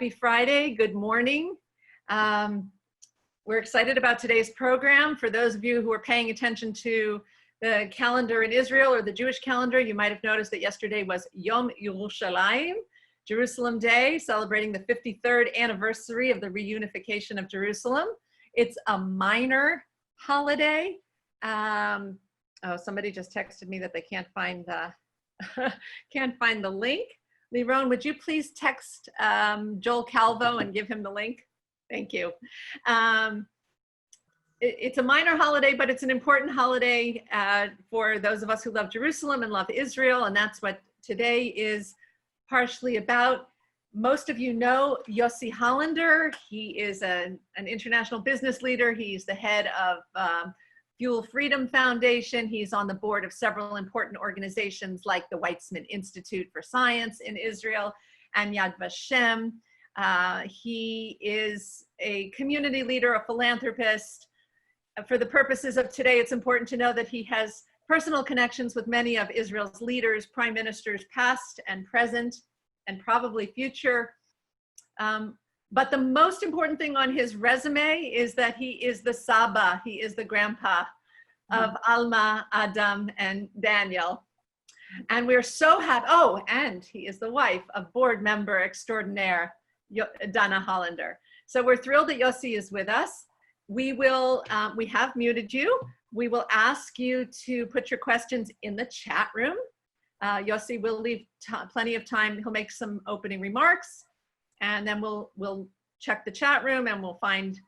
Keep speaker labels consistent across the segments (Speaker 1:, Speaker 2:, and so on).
Speaker 1: Happy Friday. Good morning. We're excited about today's program. For those of you who are paying attention to the calendar in Israel or the Jewish calendar, you might have noticed that yesterday was Yom Yerushalayim, Jerusalem Day, celebrating the 53rd anniversary of the reunification of Jerusalem. It's a minor holiday. Oh, somebody just texted me that they can't find the link. Liron, would you please text Joel Calvo and give him the link? Thank you. It's a minor holiday, but it's an important holiday for those of us who love Jerusalem and love Israel, and that's what today is partially about. Most of you know Yossi Hollander. He is an international business leader. He's the head of Fuel Freedom Foundation. He's on the board of several important organizations like the Weizmann Institute for Science in Israel and Yad Vashem. He is a community leader, a philanthropist. For the purposes of today, it's important to know that he has personal connections with many of Israel's leaders, prime ministers past and present, and probably future. But the most important thing on his resume is that he is the Saba, he is the grandpa of Alma, Adam, and Daniel. And we're so happy, oh, and he is the wife of board member extraordinaire, Dana Hollander. So we're thrilled that Yossi is with us. We have muted you. We will ask you to put your questions in the chat room. Yossi will leave plenty of time. He'll make some opening remarks, and then we'll check the chat room and we'll find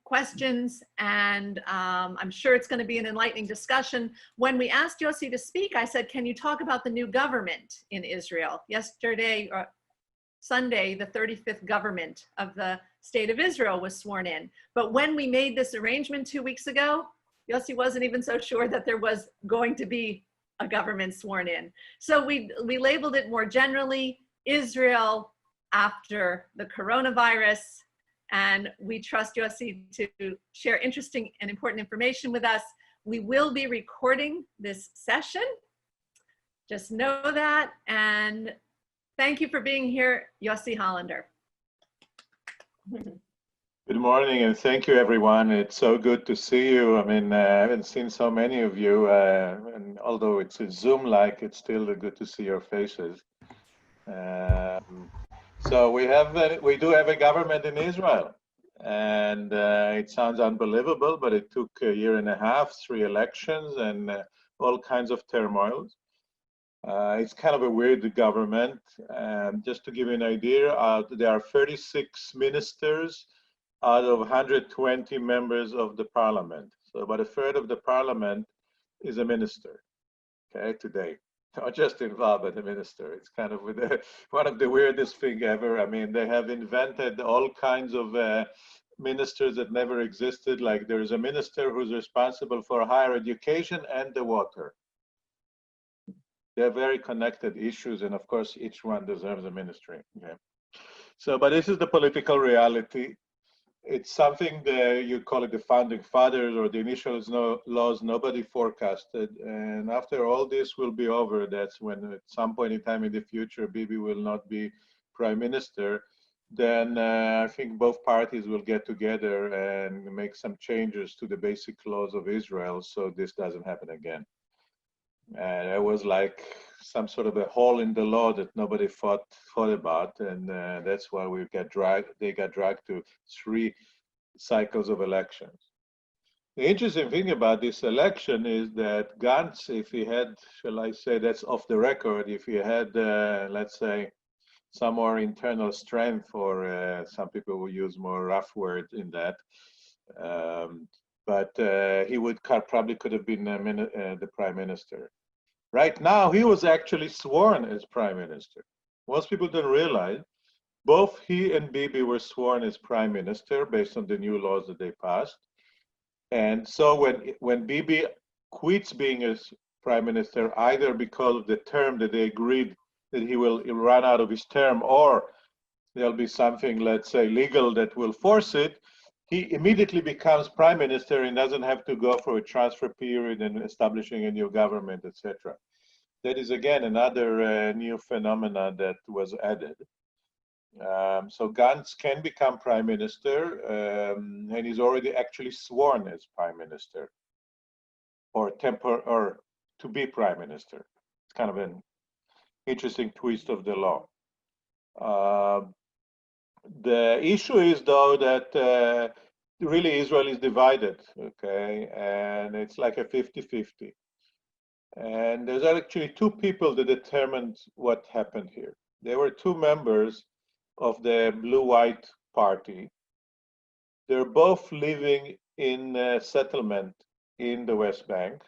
Speaker 1: questions. And I'm sure it's going to be an enlightening discussion. When we asked Yossi to speak, I said, can you talk about the new government in Israel? Yesterday, or Sunday, the 35th government of the state of Israel was sworn in. But when we made this arrangement 2 weeks ago, Yossi wasn't even so sure that there was going to be a government sworn in. So we labeled it more generally, Israel after the coronavirus. And we trust Yossi to share interesting and important information with us. We will be recording this session. Just know that. And thank you for being here, Yossi Hollander.
Speaker 2: Good morning, and thank you, everyone. It's so good to see you. I mean, I haven't seen so many of you, and although it's a Zoom-like, it's still good to see your faces. So we do have a government in Israel, and it sounds unbelievable, but it took a year and a half, 3 elections, and all kinds of turmoil. It's kind of a weird government. Just to give you an idea, there are 36 ministers out of 120 members of the parliament. So about a third of the parliament is a minister, okay, today. Not just involved, but a minister. It's kind of one of the weirdest thing ever. I mean, they have invented all kinds of ministers that never existed. Like there's a minister who's responsible for higher education and the water. They're very connected issues, and of course, each one deserves a ministry. Okay. So, but this is the political reality. It's something that you call it the founding fathers or the initial laws nobody forecasted. And after all this will be over, that's when at some point in time in the future, Bibi will not be prime minister, then I think both parties will get together and make some changes to the basic laws of Israel so this doesn't happen again. And it was like some sort of a hole in the law that nobody thought about, and that's why they got dragged to 3 cycles of elections. The interesting thing about this election is that Gantz, if he had, shall I say, that's off the record, if he had, let's say, some more internal strength, or some people will use more rough words in that, but he would probably could have been the prime minister. Right now, he was actually sworn as prime minister. Most people don't realize both he and Bibi were sworn as prime minister based on the new laws that they passed. And so when Bibi quits being as prime minister, either because of the term that they agreed that he will run out of his term, or there'll be something, let's say, legal that will force it, he immediately becomes prime minister and doesn't have to go for a transfer period and establishing a new government, etc. That is, again, another new phenomena that was added. So Gantz can become prime minister, and he's already actually sworn as prime minister, or to be prime minister. It's kind of an interesting twist of the law. The issue is, though, that really Israel is divided, okay, and it's like a 50-50. And there's actually two people that determined what happened here. There were two members of the Blue-White Party. They're both living in a settlement in the West Bank.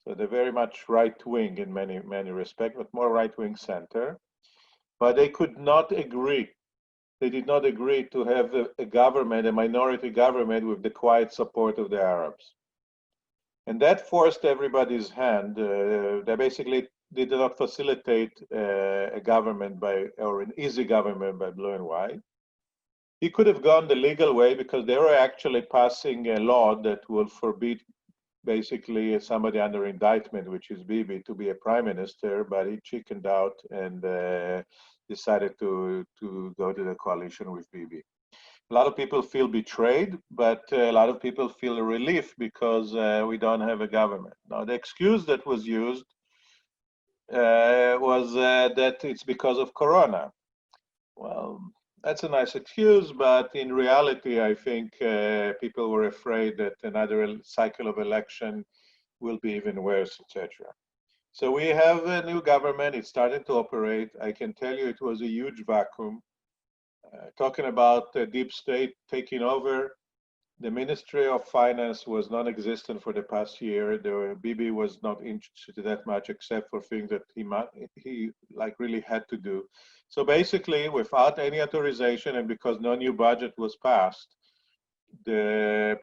Speaker 2: So they're very much right-wing in many respects, but more right-wing center. But they could not agree. They did not agree to have a government, a minority government, with the quiet support of the Arabs. And that forced everybody's hand. They basically did not facilitate a government or an easy government by Blue and White. He could have gone the legal way, because they were actually passing a law that will forbid basically somebody under indictment, which is Bibi, to be a prime minister, but he chickened out and decided to go to the coalition with Bibi. A lot of people feel betrayed, but a lot of people feel relief because we don't have a government. Now, the excuse that was used was that it's because of Corona. Well, that's a nice excuse, but in reality, I think people were afraid that another cycle of election will be even worse, etc. So we have a new government. It's starting to operate. I can tell you it was a huge vacuum. Talking about the deep state taking over, the Ministry of Finance was non-existent for the past year. Bibi was not interested that much, except for things that he like really had to do. So basically, without any authorization and because no new budget was passed, the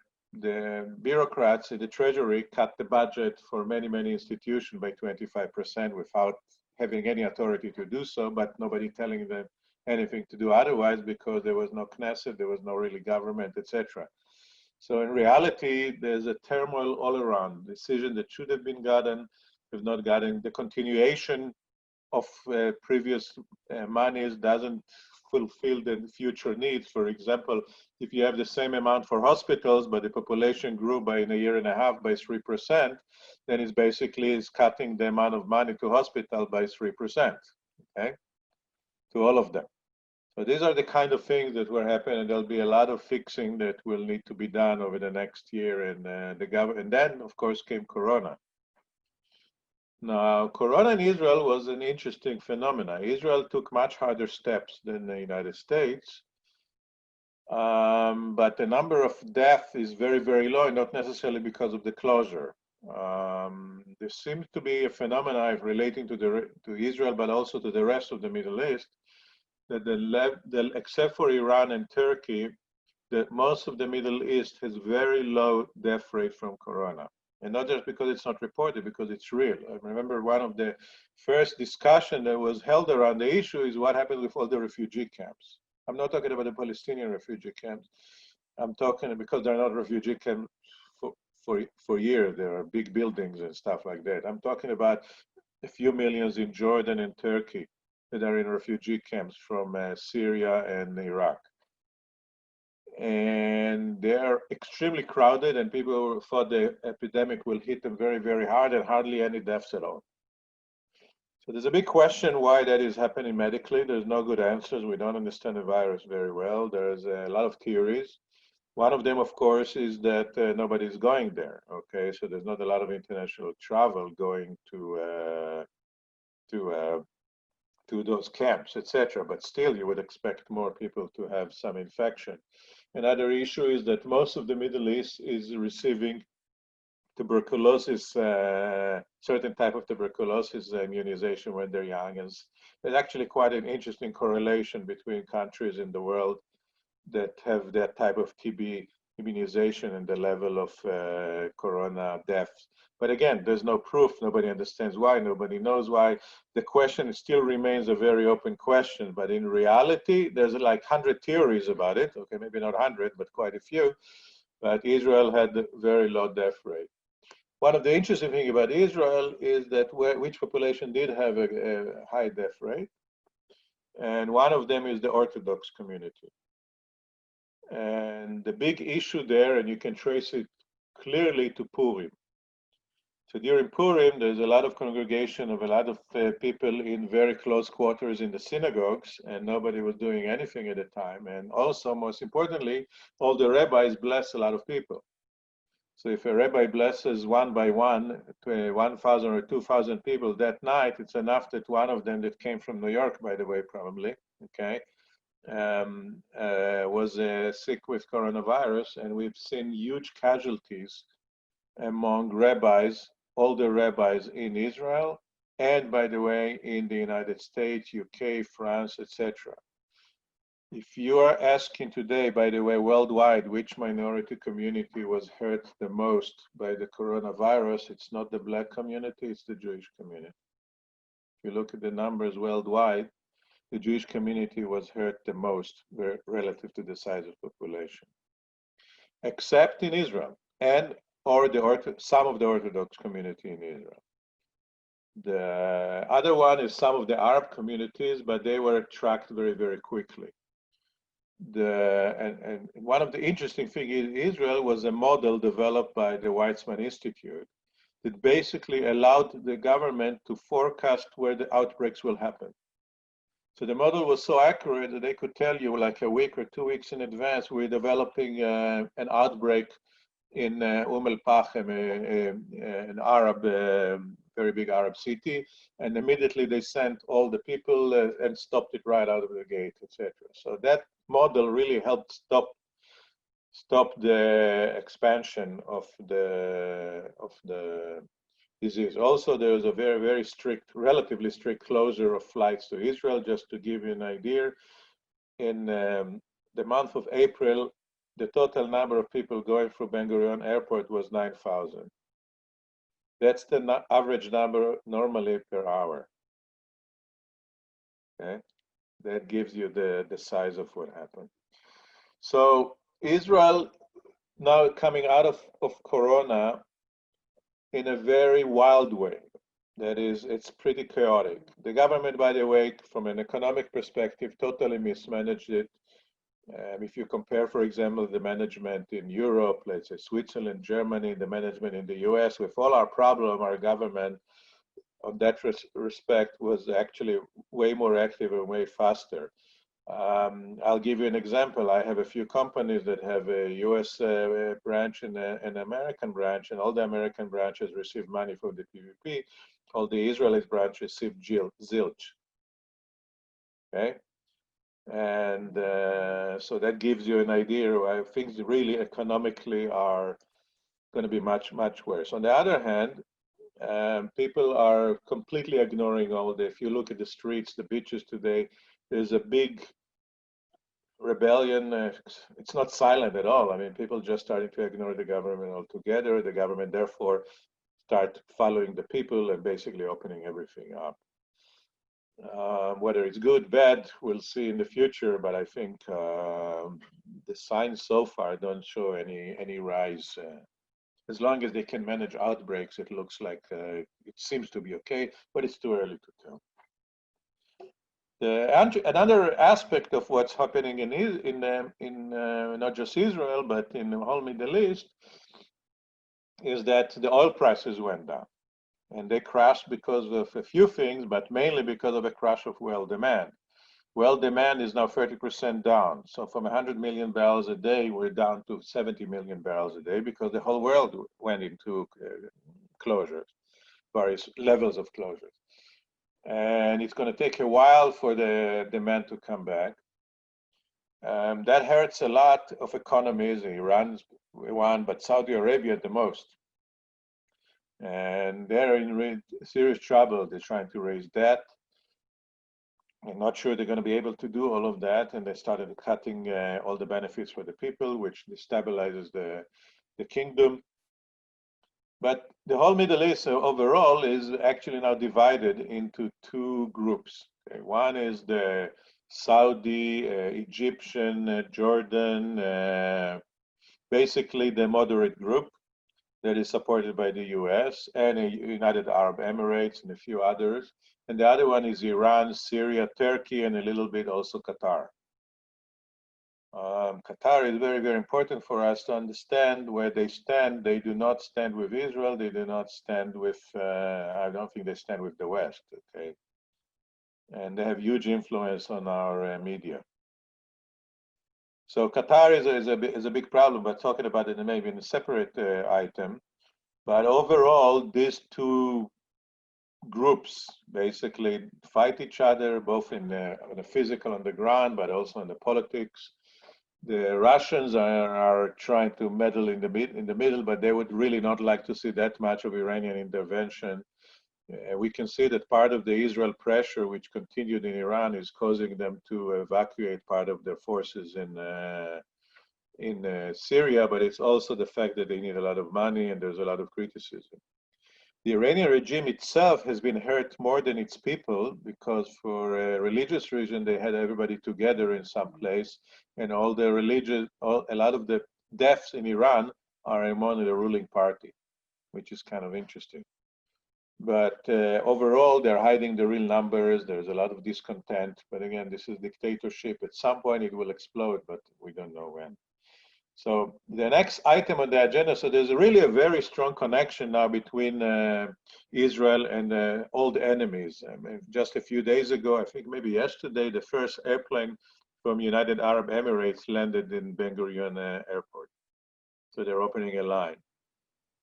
Speaker 2: bureaucrats in the Treasury cut the budget for many institutions by 25% without having any authority to do so, but nobody telling them anything to do otherwise, because there was no Knesset, there was no really government, etc. So in reality, there's a turmoil all around. Decisions that should have been gotten have not gotten. The continuation of previous monies doesn't fulfill the future needs. For example, if you have the same amount for hospitals, but the population grew by in a year and a half by 3%, then it's basically cutting the amount of money to hospital by 3%, okay, to all of them. So these are the kind of things that will happen, and there'll be a lot of fixing that will need to be done over the next year. And and then, of course, came Corona. Now, Corona in Israel was an interesting phenomenon. Israel took much harder steps than the United States, but the number of deaths is very low, and not necessarily because of the closure. There seems to be a phenomenon relating to Israel, but also to the rest of the Middle East, that except for Iran and Turkey, that most of the Middle East has very low death rate from Corona. And not just because it's not reported, because it's real. I remember one of the first discussion that was held around the issue is what happened with all the refugee camps. I'm not talking about the Palestinian refugee camps. I'm talking because they're not refugee camps for years. There are big buildings and stuff like that. I'm talking about a few millions in Jordan and Turkey that are in refugee camps from Syria and Iraq. And they are extremely crowded, and people thought the epidemic will hit them very hard, and hardly any deaths at all. So there's a big question why that is happening medically. There's no good answers. We don't understand the virus very well. There's a lot of theories. One of them, of course, is that nobody's going there. Okay, so there's not a lot of international travel going to those camps, etc. But still, you would expect more people to have some infection. Another issue is that most of the Middle East is receiving tuberculosis, certain type of tuberculosis immunization when they're young. And there's actually quite an interesting correlation between countries in the world that have that type of TB immunization and the level of corona deaths. But again, there's no proof. Nobody understands why. Nobody knows why. The question still remains a very open question. But in reality, there's like 100 theories about it. Okay, maybe not 100, but quite a few. But Israel had a very low death rate. One of the interesting things about Israel is that which population did have a high death rate. and one of them is the Orthodox community. And the big issue there, and you can trace it clearly to Purim. So during Purim, there's a lot of congregation of a lot of people in very close quarters in the synagogues, and nobody was doing anything at the time. And also, most importantly, all the rabbis bless a lot of people. So if a rabbi blesses one by one, 1,000 or 2,000 people that night, it's enough that one of them that came from New York, by the way, probably, okay, was sick with coronavirus, and we've seen huge casualties among rabbis, older rabbis in Israel, and by the way, in the United States, UK, France, etc. If you are asking today, by the way, worldwide, which minority community was hurt the most by the coronavirus, it's not the Black community, it's the Jewish community. If you look at the numbers worldwide, the Jewish community was hurt the most relative to the size of population, except in Israel and or some of the Orthodox community in Israel. The other one is some of the Arab communities, but they were tracked very, very quickly. And one of the interesting things in Israel was a model developed by the Weizmann Institute that basically allowed the government to forecast where the outbreaks will happen. So the model was so accurate that they could tell you like a week or 2 weeks in advance, we're developing an outbreak in al-Pachem, an Arab, very big Arab city, and immediately they sent all the people and stopped it right out of the gate, etc. So that model really helped stop the expansion of the disease. Also, there was a very, very strict, relatively strict closure of flights to Israel. Just to give you an idea, in the month of April, the total number of people going through Ben Gurion Airport was 9,000. That's the average number normally per hour. Okay, that gives you the size of what happened. So Israel now coming out of Corona in a very wild way. That is, it's pretty chaotic. The government, by the way, from an economic perspective, totally mismanaged it. If you compare, for example, the management in Europe, let's say Switzerland, Germany, the management in the US, with all our problem, our government on that respect was actually way more active and way faster. I'll give you an example. I have a few companies that have a US branch and an American branch, and all the American branches receive money from the PPP. All the Israeli branch received zilch. Okay? And so that gives you an idea why things really economically are going to be much, much worse. On the other hand, people are completely ignoring all the, if you look at the streets, the beaches today, there's a big rebellion. It's not silent at all. I mean, people just starting to ignore the government altogether. The government, therefore, start following the people and basically opening everything up. Whether it's good, bad, we'll see in the future. But I think the signs so far don't show any rise. As long as they can manage outbreaks, it looks like it seems to be okay. But it's too early to tell. Another aspect of what's happening in not just Israel but in the whole Middle East is that the oil prices went down, and they crashed because of a few things, but mainly because of a crash of oil demand. Oil demand is now 30% down. So from 100 million barrels a day, we're down to 70 million barrels a day because the whole world went into closures, various levels of closures. And it's going to take a while for the demand to come back. That hurts a lot of economies. Iran's one, but Saudi Arabia the most. And they're in serious trouble. They're trying to raise debt. I'm not sure they're going to be able to do all of that. And they started cutting all the benefits for the people, which destabilizes the kingdom. But the whole Middle East overall is actually now divided into two groups. Okay? One is the Saudi, Egyptian, Jordan, basically the moderate group that is supported by the US and the United Arab Emirates and a few others. and the other one is Iran, Syria, Turkey, and a little bit also Qatar. Qatar is very, very important for us to understand where they stand. They do not stand with Israel. They do not stand with, I don't think they stand with the West, okay? And they have huge influence on our media. So Qatar is a big problem, but talking about it maybe in a separate item. But overall, these two groups basically fight each other, both in the physical on the ground, but also in the politics. The Russians are trying to meddle in the middle, but they would really not like to see that much of Iranian intervention. We can see that part of the Israel pressure, which continued in Iran, is causing them to evacuate part of their forces in Syria, but it's also the fact that they need a lot of money and there's a lot of criticism. The Iranian regime itself has been hurt more than its people because for a religious reason, they had everybody together in some place, and a lot of the deaths in Iran are among the ruling party, which is kind of interesting. But overall, they're hiding the real numbers. There's a lot of discontent. But again, this is dictatorship. At some point, it will explode, but we don't know when. So the next item on the agenda, so there's really a very strong connection now between Israel and old enemies. I mean, just a few days ago, I think maybe yesterday, the first airplane from United Arab Emirates landed in Ben Gurion Airport. So they're opening a line.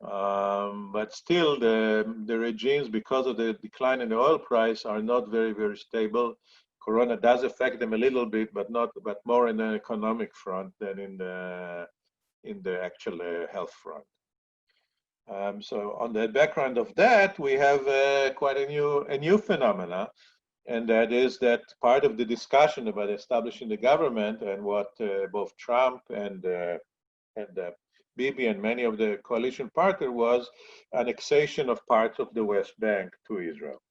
Speaker 2: But still, the regimes, because of the decline in the oil price, are not very, very stable. Corona does affect them a little bit, but more in the economic front than in the actual health front. So on the background of that, we have quite a new phenomena, and that is that part of the discussion about establishing the government and what both Trump and Bibi and many of the coalition partners was annexation of parts of the West Bank to Israel.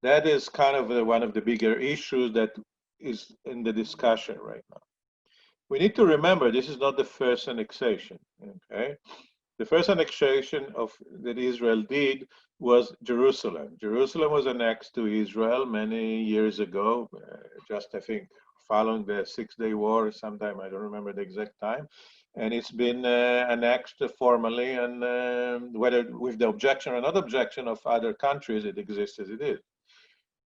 Speaker 2: That is kind of one of the bigger issues that is in the discussion right now. We need to remember this is not the first annexation, okay? The first annexation that Israel did was Jerusalem. Jerusalem was annexed to Israel many years ago, just I think following the Six-Day War sometime, I don't remember the exact time. And it's been annexed formally, and whether with the objection or not objection of other countries, it exists as it is.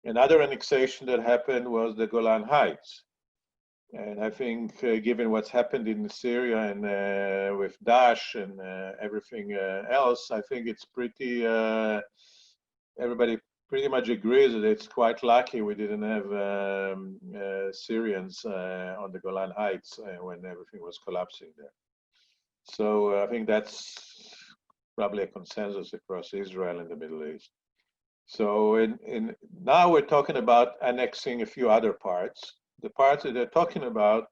Speaker 2: Another annexation that happened was the Golan Heights. And I think given what's happened in Syria and with Daesh and everything else, I think it's pretty, everybody pretty much agrees that it's quite lucky we didn't have Syrians on the Golan Heights when everything was collapsing there. So I think that's probably a consensus across Israel and the Middle East. So now we're talking about annexing a few other parts. The parts that they're talking about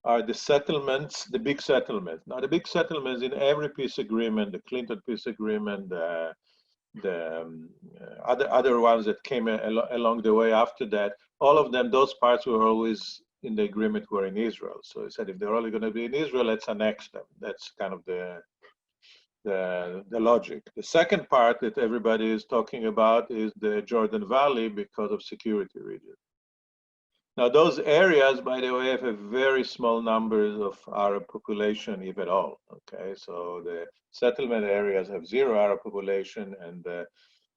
Speaker 2: are the settlements, the big settlements. Now, the big settlements in every peace agreement, the Clinton peace agreement, the other ones that came along the way after that, all of them, those parts were always in the agreement were in Israel. So he said, if they're only going to be in Israel, let's annex them. That's kind of the logic. The second part that everybody is talking about is the Jordan Valley because of security reasons. Now, those areas, by the way, have a very small numbers of Arab population, if at all. Okay, so the settlement areas have zero Arab population, and the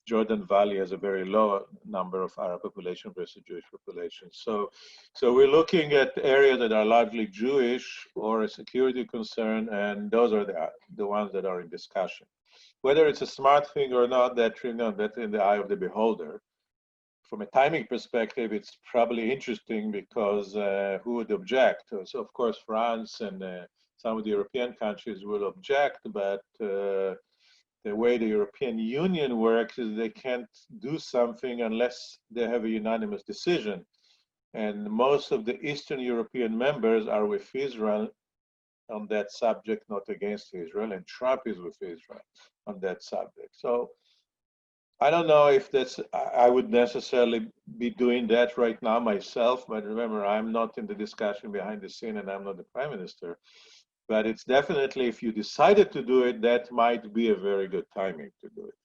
Speaker 2: Jordan Valley has a very low number of Arab population versus Jewish population. So we're looking at areas that are largely Jewish or a security concern, and those are the ones that are in discussion. Whether it's a smart thing or not, that's in the eye of the beholder. From a timing perspective, it's probably interesting because who would object? So of course, France and some of the European countries will object, but the way the European Union works is they can't do something unless they have a unanimous decision. And most of the Eastern European members are with Israel on that subject, not against Israel, and Trump is with Israel on that subject. So I don't know if I would necessarily be doing that right now myself, but remember, I'm not in the discussion behind the scene and I'm not the prime minister. But it's definitely, if you decided to do it, that might be a very good timing to do it.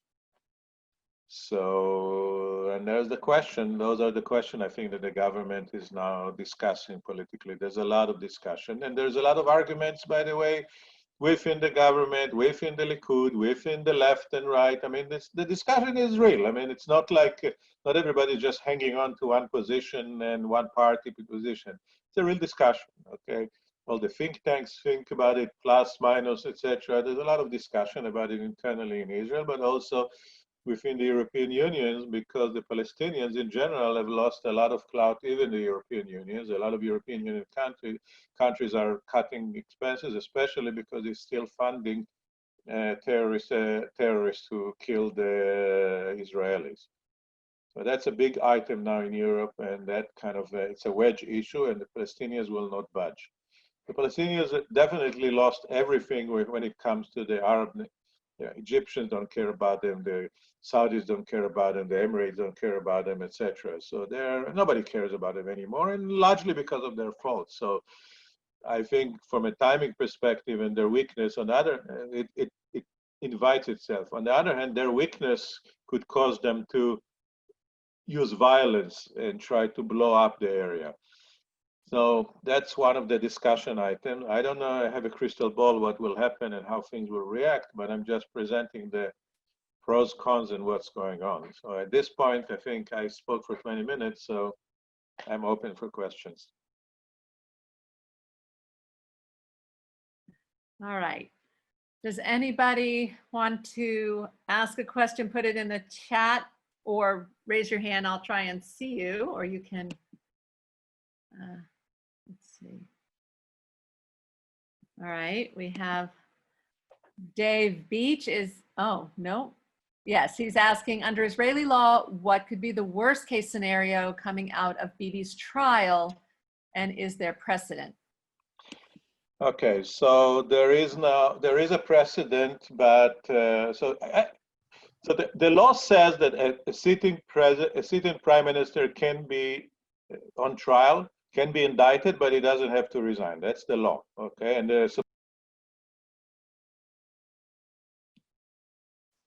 Speaker 2: So, and there's the question, those are the question I think that the government is now discussing politically. There's a lot of discussion, and there's a lot of arguments, by the way, within the government, within the Likud, within the left and right. I mean, the discussion is real. I mean, it's not like, not everybody's just hanging on to one position and one party position. It's a real discussion, okay? All the think tanks think about it, plus, minus, etc. There's a lot of discussion about it internally in Israel, but also within the European Union, because the Palestinians in general have lost a lot of clout, even the European Unions. A lot of European Union countries are cutting expenses, especially because they're still funding terrorists who killed the Israelis. So that's a big item now in Europe, and that kind of, it's a wedge issue, and the Palestinians will not budge. The Palestinians definitely lost everything when it comes to the Arab. The Egyptians don't care about them, the Saudis don't care about them, the Emirates don't care about them, etc. So nobody cares about them anymore, and largely because of their fault. So I think from a timing perspective and their weakness, on the other, it invites itself. On the other hand, their weakness could cause them to use violence and try to blow up the area. So that's one of the discussion items. I don't know, I have a crystal ball what will happen and how things will react, but I'm just presenting the pros, cons, and what's going on. So at this point, I think I spoke for 20 minutes, so I'm open for questions.
Speaker 1: All right. Does anybody want to ask a question, put it in the chat, or raise your hand? I'll try and see you, or you can, let's see. All right, we have Dave Beach oh, no. Yes, he's asking, under Israeli law, what could be the worst case scenario coming out of Bibi's trial, and is there precedent?
Speaker 2: Okay, so there is a precedent, but so the law says that a sitting prime minister can be on trial, can be indicted, but he doesn't have to resign. That's the law. Okay, and there's.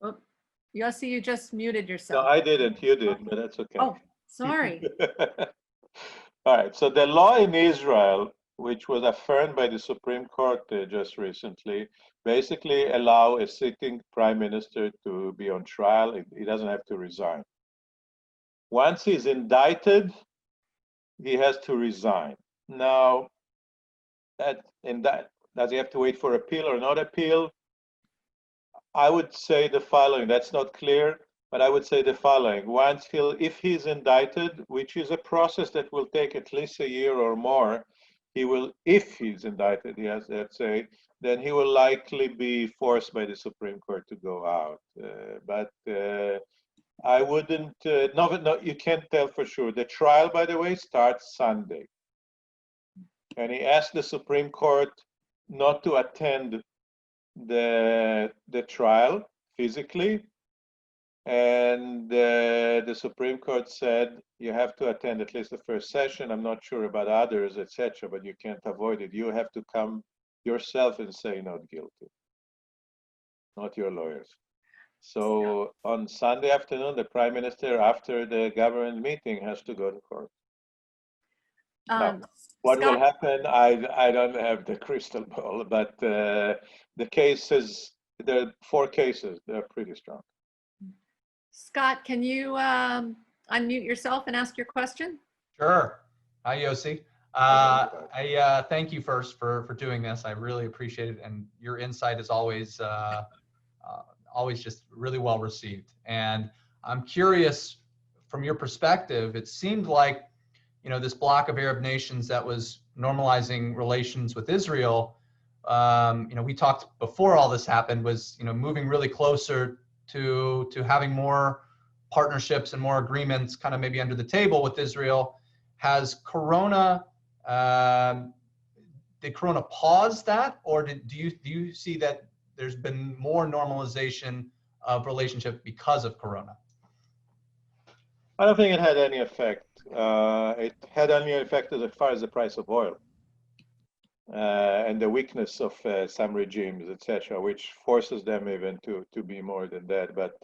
Speaker 1: Oh, Yossi, you just muted yourself.
Speaker 2: No, I didn't. You did, but that's okay.
Speaker 1: Oh, sorry.
Speaker 2: All right. So the law in Israel, which was affirmed by the Supreme Court just recently, basically allow a sitting prime minister to be on trial. He doesn't have to resign. Once he's indicted, he has to resign. Now, does he have to wait for appeal or not appeal? I would say the following. That's not clear, but I would say the following. If he's indicted, which is a process that will take at least a year or more, if he's indicted, yes, let's say, then he will likely be forced by the Supreme Court to go out. But I wouldn't, no, you can't tell for sure. The trial, by the way, starts Sunday. And he asked the Supreme Court not to attend the trial physically, and the Supreme Court said you have to attend at least the first session. I'm not sure about others, etc., but you can't avoid it. You have to come yourself and say not guilty, not your lawyers. So on Sunday afternoon, the prime minister, after the government meeting, has to go to court. Now, what will happen? I don't have the crystal ball, but the cases, there are 4 cases. They're pretty strong.
Speaker 1: Scott, can you unmute yourself and ask your question?
Speaker 3: Sure. Hi, Yossi. I thank you first for doing this. I really appreciate it, and your insight is always just really well received. And I'm curious, from your perspective, it seemed like, you know, this block of Arab nations that was normalizing relations with Israel, you know, we talked before all this happened, was, you know, moving really closer to having more partnerships and more agreements kind of maybe under the table with Israel. Has Corona, did Corona pause that, or do you see that there's been more normalization of relationship because of Corona?
Speaker 2: I don't think it had any effect. It had only effect as far as the price of oil and the weakness of some regimes, etc., which forces them even to be more than that. But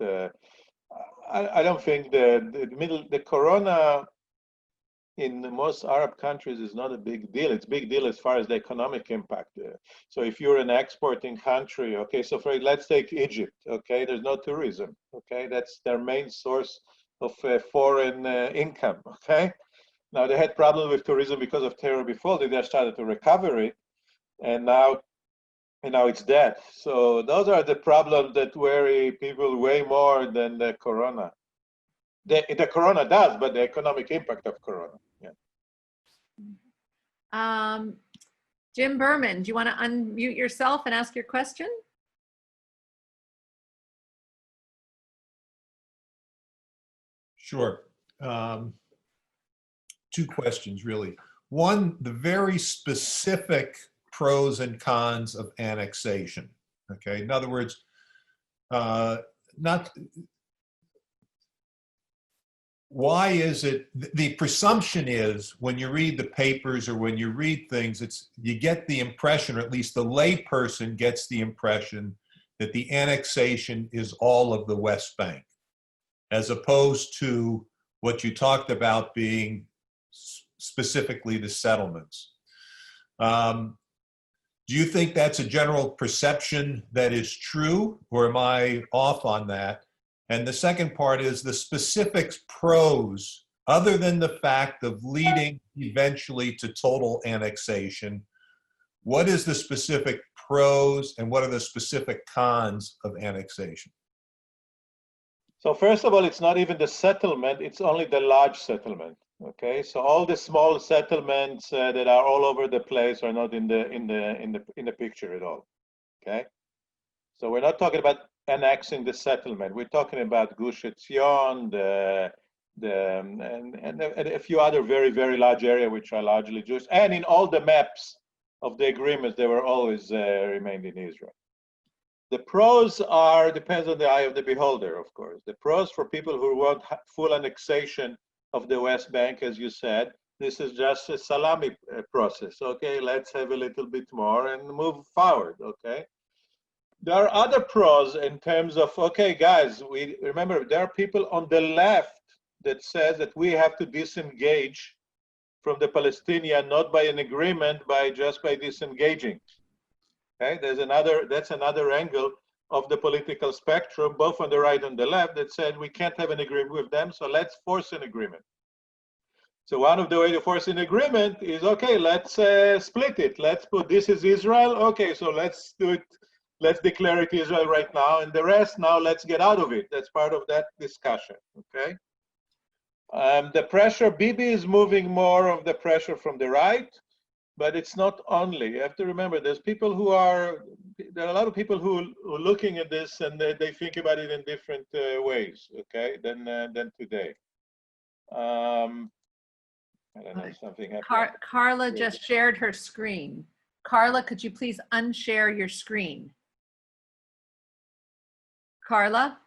Speaker 2: I don't think the corona in most Arab countries is not a big deal. It's a big deal as far as the economic impact. So if you're an exporting country, okay, so let's take Egypt, okay, there's no tourism, okay, that's their main source of foreign income, okay. Now they had problems with tourism because of terror before, they just started to recover it, and now it's dead. So those are the problems that worry people way more than the corona. The corona does, but the economic impact of corona. Yeah.
Speaker 1: Jim Berman, do you want to unmute yourself and ask your question?
Speaker 4: Sure. Two questions, really. One, the very specific pros and cons of annexation. Okay, in other words, why is it, the presumption is when you read the papers or when you read things, you get the impression, or at least the layperson gets the impression, that the annexation is all of the West Bank, as opposed to what you talked about being specifically the settlements. Do you think that's a general perception that is true, or am I off on that? And the second part is the specific pros, other than the fact of leading eventually to total annexation. What is the specific pros and what are the specific cons of annexation?
Speaker 2: So first of all, it's not even the settlement, it's only the large settlement. Okay, so all the small settlements that are all over the place are not in the picture at all. Okay, so we're not talking about annexing the settlement. We're talking about Gush Etzion, and a few other very, very large areas which are largely Jewish. And in all the maps of the agreements, they were always remained in Israel. The pros depends on the eye of the beholder, of course. The pros for people who want full annexation of the West Bank, as you said, this is just a salami process. Okay, let's have a little bit more and move forward. Okay. There are other pros in terms of, okay, guys, we remember there are people on the left that says that we have to disengage from the Palestinian, not by an agreement, just by disengaging. Okay, that's another angle of the political spectrum, both on the right and the left, that said we can't have an agreement with them, so let's force an agreement. So one of the ways to force an agreement is, okay, let's split it. Let's put this is Israel. Okay, so let's do it. Let's declare it Israel right now, and the rest now let's get out of it. That's part of that discussion. Okay. The pressure, Bibi is moving more of the pressure from the right, but it's not only. You have to remember, there are a lot of people who are looking at this and they think about it in different ways. Okay, than today. I don't know, something happened.
Speaker 1: Carla just shared her screen. Carla, could you please unshare your screen? Carla?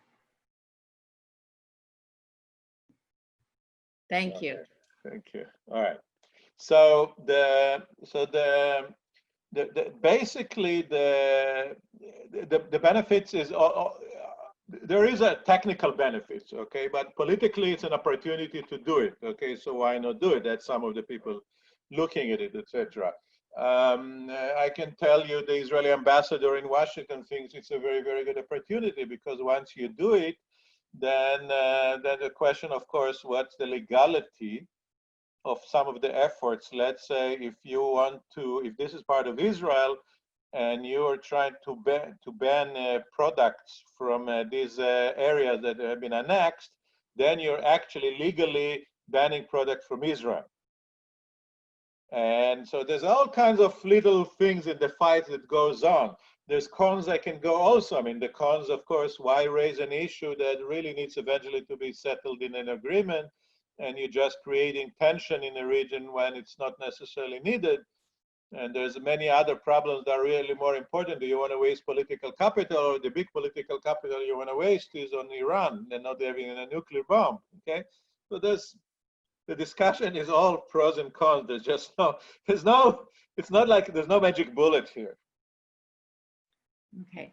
Speaker 1: Thank you.
Speaker 2: Thank you. All right. So basically the benefits is there is a technical benefits, okay, but politically it's an opportunity to do it, okay, so why not do it? That's some of the people looking at it, etc. I can tell you the Israeli ambassador in Washington thinks it's a very, very good opportunity, because once you do it, then the question, of course, what's the legality of some of the efforts? Let's say if this is part of Israel, and you are trying to ban products from these areas that have been annexed, then you're actually legally banning products from Israel. And so there's all kinds of little things in the fight that goes on. There's cons that can go also. I mean, the cons, of course, why raise an issue that really needs eventually to be settled in an agreement, and you're just creating tension in the region when it's not necessarily needed. And there's many other problems that are really more important. Do you want to waste political capital, or the big political capital you want to waste is on Iran and not having a nuclear bomb? Okay, so the discussion is all pros and cons. It's not like there's no magic bullet here.
Speaker 1: Okay.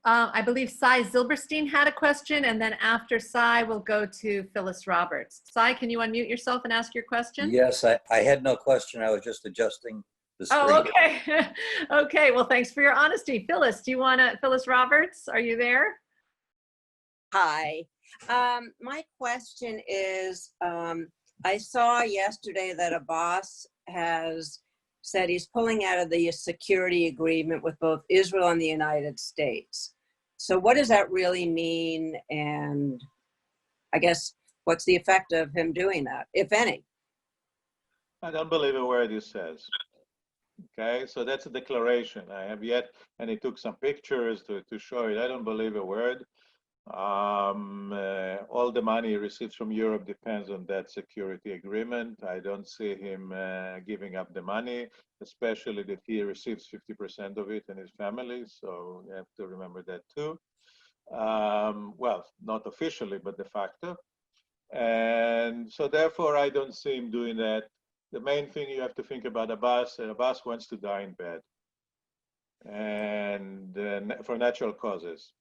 Speaker 1: I believe Cy Zilberstein had a question, and then after Cy, we'll go to Phyllis Roberts. Cy, can you unmute yourself and ask your question?
Speaker 5: Yes, I had no question. I was just adjusting the screen.
Speaker 1: Oh, okay. Okay, well, thanks for your honesty. Phyllis, Phyllis Roberts, are you there?
Speaker 6: Hi. My question is, I saw yesterday that Abbas has said he's pulling out of the security agreement with both Israel and the United States. So what does that really mean? And I guess, what's the effect of him doing that, if any?
Speaker 2: I don't believe a word he says. Okay, so that's a declaration. I have yet, and he took some pictures to show it. I don't believe a word. All the money he receives from Europe depends on that security agreement. I don't see him giving up the money, especially that he receives 50% of it and his family. So you have to remember that too. Well, not officially, but de facto. And so therefore, I don't see him doing that. The main thing you have to think about Abbas wants to die in bed, and for natural causes.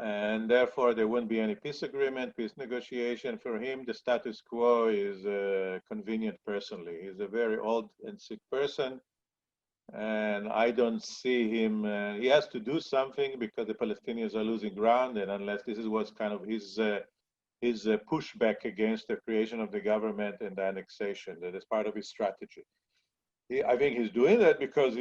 Speaker 2: And therefore, there wouldn't be any peace agreement, peace negotiation. For him, the status quo is convenient personally. He's a very old and sick person, and I don't see him, he has to do something because the Palestinians are losing ground, and unless this is what's kind of his pushback against the creation of the government and the annexation, that is part of his strategy. I think he's doing that because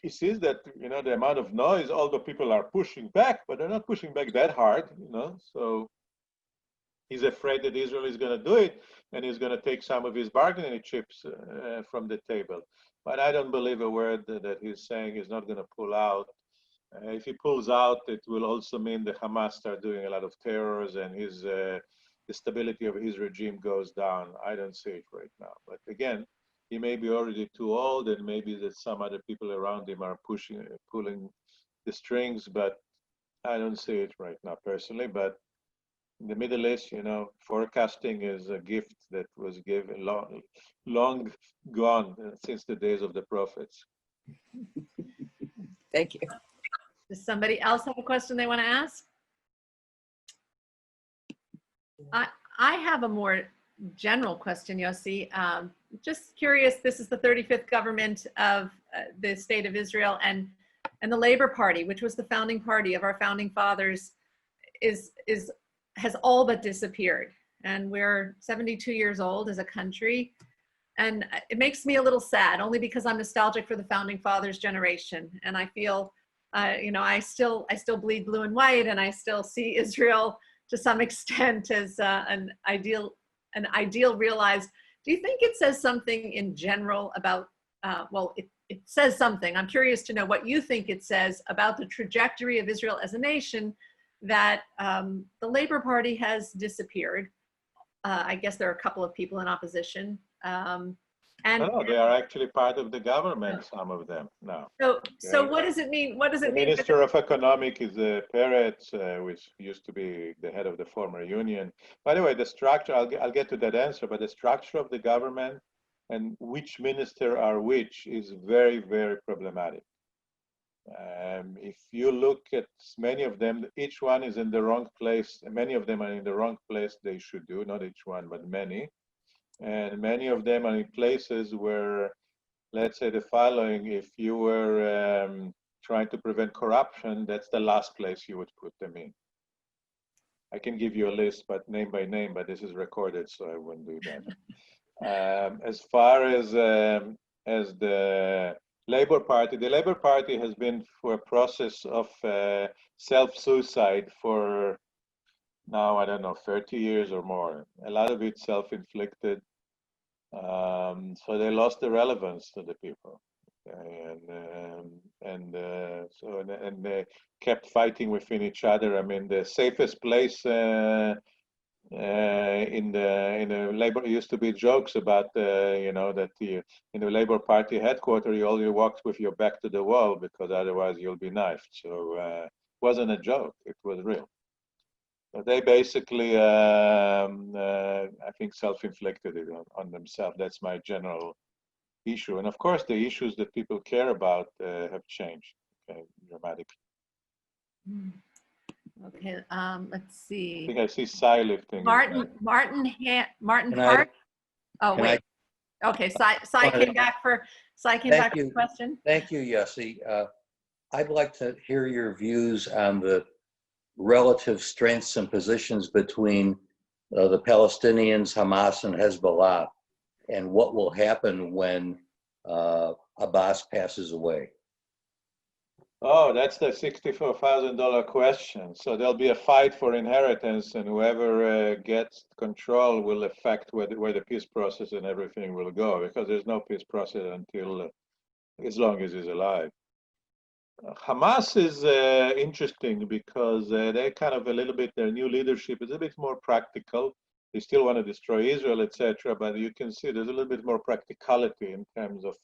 Speaker 2: he sees that, you know, the amount of noise, all the people are pushing back, but they're not pushing back that hard, you know. So he's afraid that Israel is going to do it, and he's going to take some of his bargaining chips from the table. But I don't believe a word that he's saying. He's not going to pull out. If he pulls out, it will also mean the Hamas start doing a lot of terrors, and the stability of his regime goes down. I don't see it right now. But again, he may be already too old, and maybe that some other people around him are pulling the strings, but I don't see it right now personally. But in the Middle East, you know, forecasting is a gift that was given long gone since the days of the prophets.
Speaker 6: Thank you.
Speaker 1: Does somebody else have a question they want to ask? I have a more general question, Yossi. Just curious, this is the 35th government of the state of Israel, and the Labor Party, which was the founding party of our founding fathers, has all but disappeared. And we're 72 years old as a country. And it makes me a little sad, only because I'm nostalgic for the founding fathers generation. And I feel, you know, I still bleed blue and white, and I still see Israel to some extent as an ideal realized. Do you think it says something in general about, well, it says something. I'm curious to know what you think it says about the trajectory of Israel as a nation, that the Labor Party has disappeared. I guess there are a couple of people in opposition.
Speaker 2: No, they are actually part of the government, some of them now.
Speaker 1: So what does it mean? What does it mean?
Speaker 2: The Minister of Economic is Peretz, which used to be the head of the former union. By the way, the structure, I'll get to that answer, but the structure of the government and which minister are which is very, very problematic. If you look at many of them, each one is in the wrong place. Many of them are in the wrong place they should do, not each one, but many. And many of them are in places where, let's say the following, if you were trying to prevent corruption, that's the last place you would put them in. I can give you a list, but name by name, but this is recorded, so I wouldn't do that. As far as the Labor Party, the Labor Party has been for a process of self-suicide for now, I don't know, 30 years or more. A lot of it self-inflicted. So they lost the relevance to the people. Okay? And they kept fighting within each other. I mean, the safest place in the labor, used to be jokes about you know, that in the Labor Party headquarters you only walked with your back to the wall because otherwise you'll be knifed. So it wasn't a joke, it was real. So they basically I think self-inflicted it on themselves. That's my general issue. And of course the issues that people care about have changed, okay, dramatically.
Speaker 1: Okay, let's
Speaker 2: I
Speaker 1: see.
Speaker 2: think I see Cy lifting. his hand.
Speaker 1: Martin
Speaker 5: Can I-
Speaker 1: Hart. Oh,
Speaker 5: can I-
Speaker 1: wait. Okay, Cy
Speaker 5: wanted-
Speaker 1: came back for
Speaker 5: Thank
Speaker 1: the
Speaker 5: you.
Speaker 1: question.
Speaker 5: Thank you, Yossi. I'd like to hear your views on the relative strengths and positions between the Palestinians, Hamas, and Hezbollah, and what will happen when Abbas passes away.
Speaker 2: Oh, that's the $64,000 question. So there'll be a fight for inheritance, and whoever gets control will affect where the peace process and everything will go, because there's no peace process until as long as he's alive. Hamas is interesting because they're kind of a little bit, their new leadership is a bit more practical. They still want to destroy Israel, etc. But you can see there's a little bit more practicality in terms of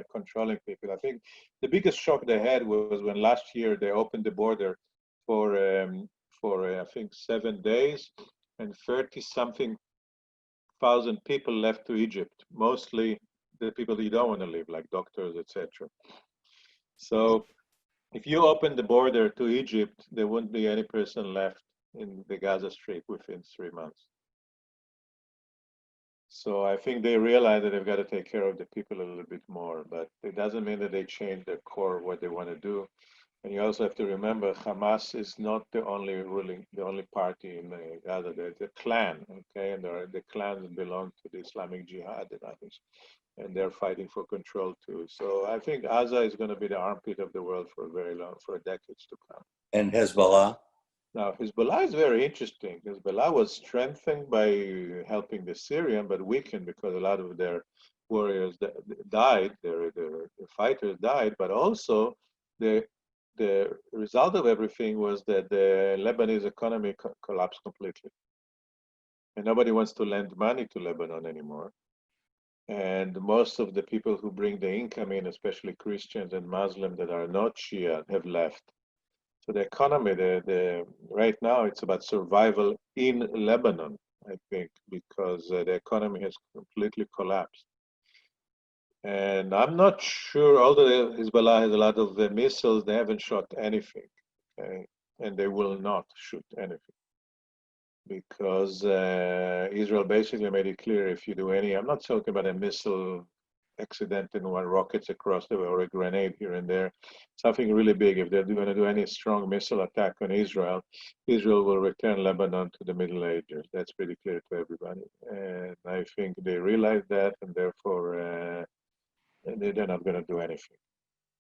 Speaker 2: controlling people. I think the biggest shock they had was when last year they opened the border for I think 7 days, and 30-something thousand people left to Egypt, mostly the people that you don't want to live, like doctors, etc. So if you open the border to Egypt, there wouldn't be any person left in the Gaza Strip within 3 months. So I think they realize that they've got to take care of the people a little bit more, but it doesn't mean that they change their core of what they want to do. And you also have to remember, Hamas is not the only party in Gaza. There's a clan, okay, and the clans belong to the Islamic Jihad and others, and they're fighting for control too. So I think Gaza is going to be the armpit of the world for decades to come.
Speaker 5: And Hezbollah?
Speaker 2: Now, Hezbollah is very interesting. Hezbollah was strengthened by helping the Syrian, but weakened because a lot of their warriors died, their fighters died, but also the result of everything was that the Lebanese economy collapsed completely. And nobody wants to lend money to Lebanon anymore. And most of the people who bring the income in, especially Christians and Muslims that are not Shia, have left. So the economy, right now, it's about survival in Lebanon, I think, because the economy has completely collapsed. And I'm not sure, although Hezbollah has a lot of missiles, they haven't shot anything, okay? And they will not shoot anything. Because Israel basically made it clear, if you do any, I'm not talking about a missile accident in one rockets across the way or a grenade here and there, something really big. If they're going to do any strong missile attack on Israel, Israel will return Lebanon to the Middle Ages. That's pretty clear to everybody. And I think they realize that, and therefore they're not going to do anything.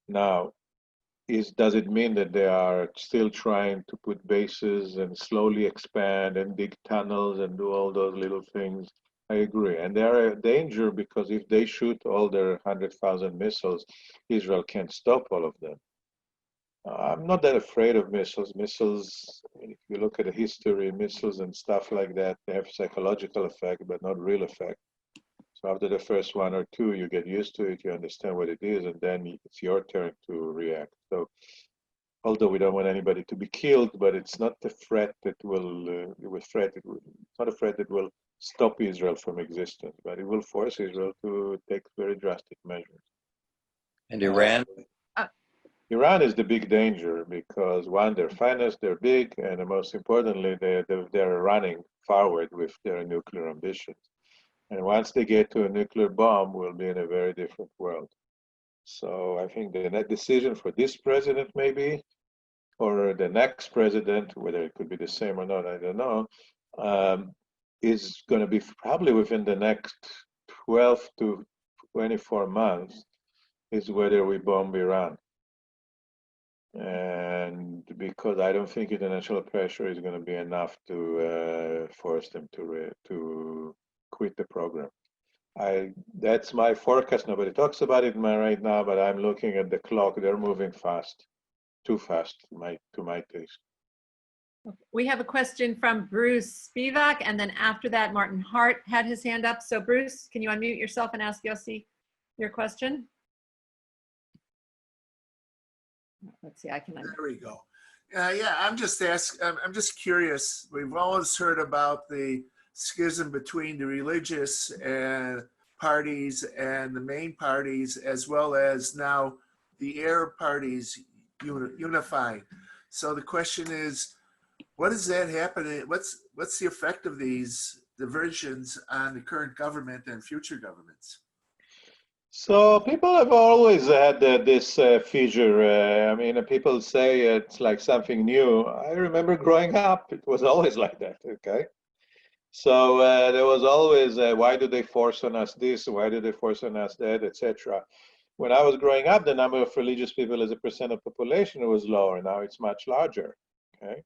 Speaker 2: Now, does it mean that they are still trying to put bases and slowly expand and dig tunnels and do all those little things? I agree. And they're a danger because if they shoot all their 100,000 missiles, Israel can't stop all of them. I'm not that afraid of missiles. Missiles, if you look at the history, missiles and stuff like that, they have psychological effect, but not real effect. So after the first one or two, you get used to it, you understand what it is, and then it's your turn to react. So although we don't want anybody to be killed, but it's not a threat that will, it's not a threat that will stop Israel from existence, but it will force Israel to take very drastic measures.
Speaker 5: And Iran?
Speaker 2: Iran is the big danger because one, they're finest, they're big, and most importantly, they're running forward with their nuclear ambitions. And once they get to a nuclear bomb, we'll be in a very different world. So I think the next decision for this president, maybe, or the next president, whether it could be the same or not, I don't know, is going to be probably within the next 12 to 24 months, is whether we bomb Iran. And because I don't think international pressure is going to be enough to force them to quit the program. That's my forecast. Nobody talks about it right now, but I'm looking at the clock. They're moving fast, too fast to my taste.
Speaker 1: We have a question from Bruce Spivak, and then after that, Martin Hart had his hand up. So Bruce, can you unmute yourself and ask Yossi your question? Let's see, I can unmute.
Speaker 7: There we go. Yeah, I'm just curious. We've always heard about the schism between the religious parties and the main parties, as well as now the Arab parties unifying. So the question is, what does that happen? What's the effect of these diversions on the current government and future governments?
Speaker 2: So people have always had this fissure. I mean, people say it's like something new. I remember growing up, it was always like that, okay? So there was always, why do they force on us this? Why do they force on us that, etc. When I was growing up, the number of religious people as a percent of population was lower. Now it's much larger, okay?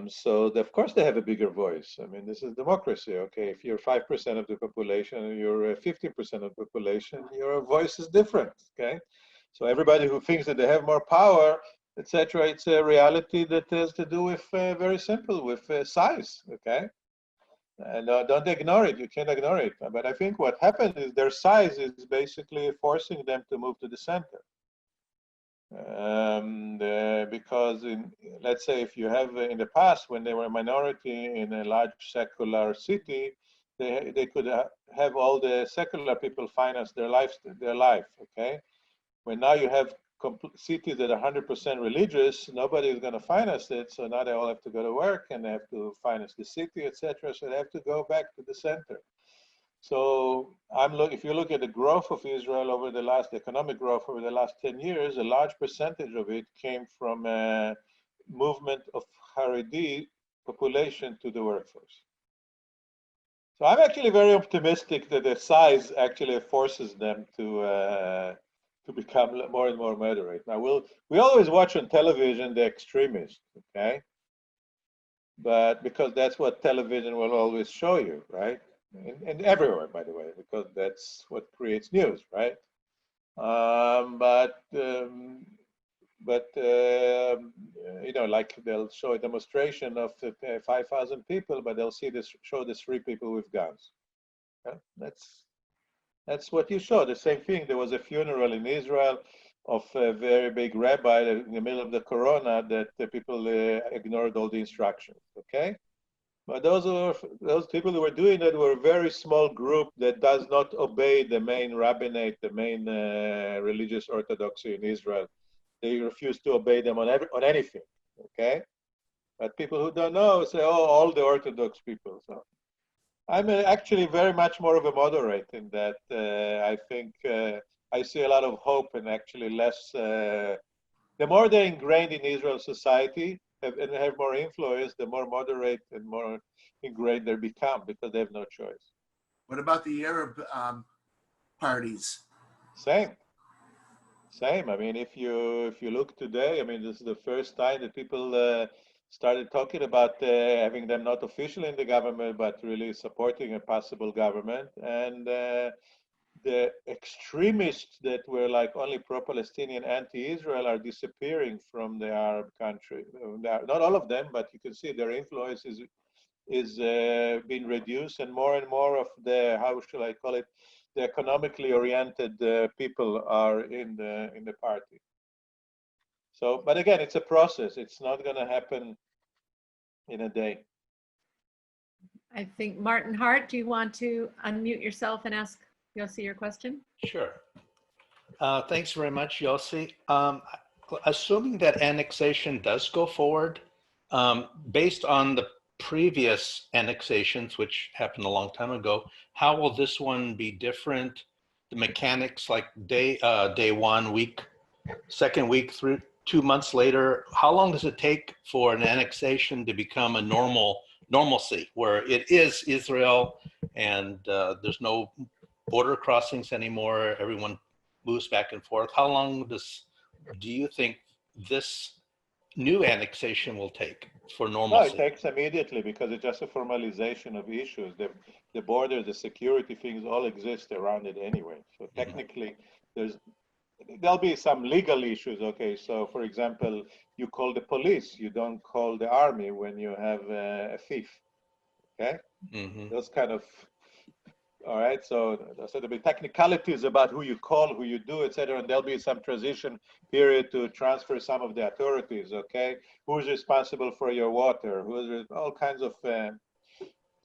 Speaker 2: So of course they have a bigger voice. I mean, this is democracy, okay? If you're 5% of the population and you're 50% of the population, your voice is different, okay? So everybody who thinks that they have more power, etc., it's a reality that has to do with very simple, with size, okay? And don't ignore it, you can't ignore it. But I think what happened is their size is basically forcing them to move to the center. Because let's say if you have in the past when they were a minority in a large secular city, they could have all the secular people finance their life, okay? When now you have cities that are 100% religious, nobody is going to finance it, so now they all have to go to work and they have to finance the city, etc. So they have to go back to the center. So if you look at the growth of Israel over the economic growth over the last 10 years, a large percentage of it came from a movement of Haredi population to the workforce. So I'm actually very optimistic that the size actually forces them to become more and more moderate. Now we always watch on television the extremists, okay? But because that's what television will always show you, right? And everywhere, by the way, because that's what creates news, right? You know, like they'll show a demonstration of 5,000 people, but they'll show the 3 people with guns. Okay? That's what you show. The same thing. There was a funeral in Israel of a very big rabbi in the middle of the corona that the people ignored all the instructions. Okay. But those people who were doing that were a very small group that does not obey the main rabbinate, the main religious orthodoxy in Israel. They refuse to obey them on anything, okay? But people who don't know say, oh, all the Orthodox people. So I'm actually very much more of a moderate in that I think I see a lot of hope and actually less, the more they're ingrained in Israel society, and have more influence, the more moderate and more ingrained they become because they have no choice.
Speaker 7: What about the Arab parties?
Speaker 2: Same. I mean, if you look today, I mean, this is the first time that people started talking about having them not officially in the government, but really supporting a possible government. And the extremists that were like only pro-Palestinian, anti-Israel are disappearing from the Arab country. Not all of them, but you can see their influence is being reduced, and more of the, how shall I call it, the economically oriented people are in the party. So, but again, it's a process. It's not going to happen in a day.
Speaker 1: I think Martin Hart, do you want to unmute yourself and ask Yossi your question?
Speaker 8: Sure. Thanks very much, Yossi. Assuming that annexation does go forward, based on the previous annexations, which happened a long time ago, how will this one be different? The mechanics, like day 1 week, second week, 2 months later, how long does it take for an annexation to become a normalcy where it is Israel and there's no border crossings anymore, everyone moves back and forth? How long do you think this new annexation will take for normalcy?
Speaker 2: No, it takes immediately because it's just a formalization of issues. The border, the security things all exist around it anyway. So technically, there'll be some legal issues. Okay, so for example, you call the police, you don't call the army when you have a thief. Okay, those kind of. All right, so there'll be technicalities about who you call, who you do, etc., and there'll be some transition period to transfer some of the authorities. Okay, who's responsible for your water? Who's all kinds of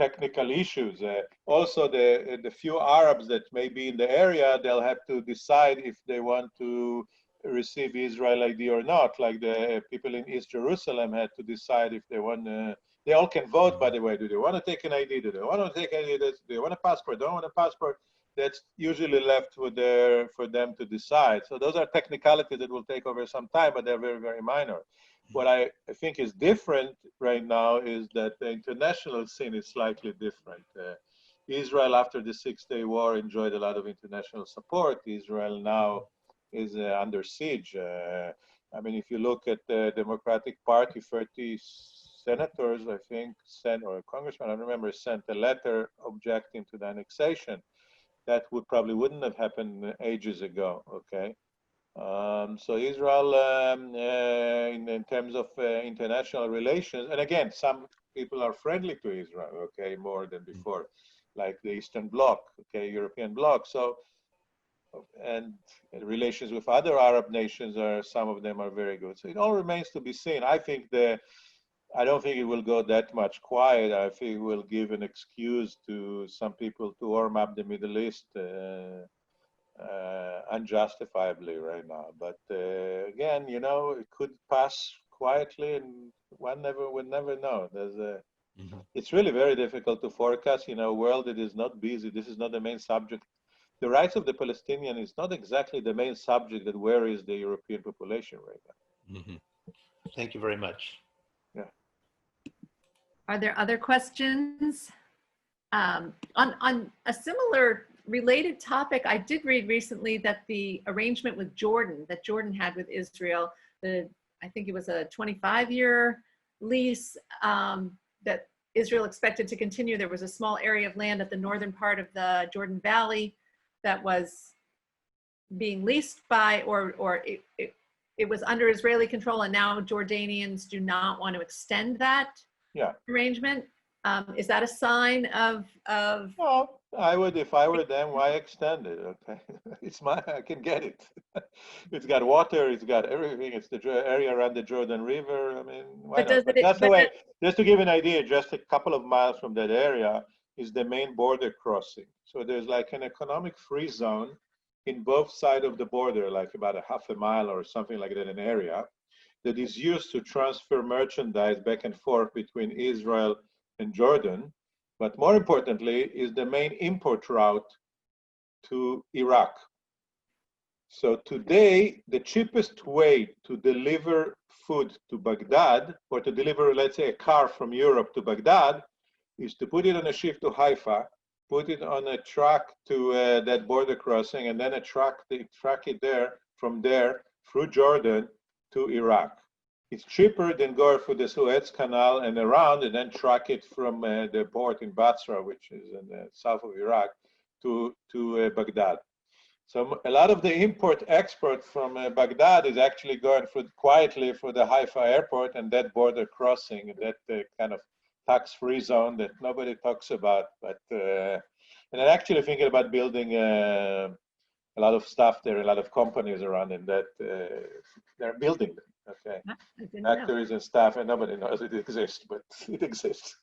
Speaker 2: technical issues. Also, the few Arabs that may be in the area, they'll have to decide if they want to receive Israel ID or not, like the people in East Jerusalem had to decide if they want to. They all can vote, by the way. Do they want to take an ID? Do they want to take an ID? Do they want a passport? Don't want a passport? That's usually left for them to decide. So those are technicalities that will take over some time, but they're very, very minor. What I think is different right now is that the international scene is slightly different. Israel, after the Six-Day War, enjoyed a lot of international support. Israel now is under siege. I mean, if you look at the Democratic Party, 30 senators, I think, or congressmen, I don't remember, sent a letter objecting to the annexation. That probably wouldn't have happened ages ago, okay? So Israel, in terms of international relations, and again, some people are friendly to Israel, okay, more than before, like the Eastern Bloc, okay, European Bloc. So, and relations with other Arab nations some of them are very good. So it all remains to be seen. I don't think it will go that much quiet. I think it will give an excuse to some people to warm up the Middle East unjustifiably right now. But again, it could pass quietly, and one would never know. It's really very difficult to forecast in a world that is not busy. This is not the main subject. The rights of the Palestinian is not exactly the main subject that worries the European population right now.
Speaker 8: Thank you very much.
Speaker 2: Yeah.
Speaker 1: Are there other questions? On a similar related topic, I did read recently that the arrangement with Jordan, that Jordan had with Israel, I think it was a 25-year lease that Israel expected to continue. There was a small area of land at the northern part of the Jordan Valley that was being leased by, or it was under Israeli control, and now Jordanians do not want to extend that arrangement. Is that a sign of?
Speaker 2: Well, I would, if I were them, why extend it? Okay, it's mine. I can get it. It's got water. It's got everything. It's the area around the Jordan River. I mean, why not? But that's the way. Just to give an idea, just a couple of miles from that area is the main border crossing. So there's like an economic free zone in both sides of the border, like about a half a mile or something like that, an area that is used to transfer merchandise back and forth between Israel and Jordan, but more importantly, is the main import route to Iraq. So today, the cheapest way to deliver food to Baghdad, or to deliver, let's say, a car from Europe to Baghdad, is to put it on a ship to Haifa, put it on a truck to that border crossing, and then truck it there, from there, through Jordan to Iraq. It's cheaper than go through the Suez Canal and around, and then truck it from the port in Basra, which is in the south of Iraq, to Baghdad. So a lot of the import-export from Baghdad is actually going quietly for the Haifa airport and that border crossing, that kind of tax-free zone that nobody talks about. But and I'm actually thinking about building a lot of stuff there, a lot of companies around in that they're building them. Okay, factories and stuff, and nobody knows it exists, but it exists.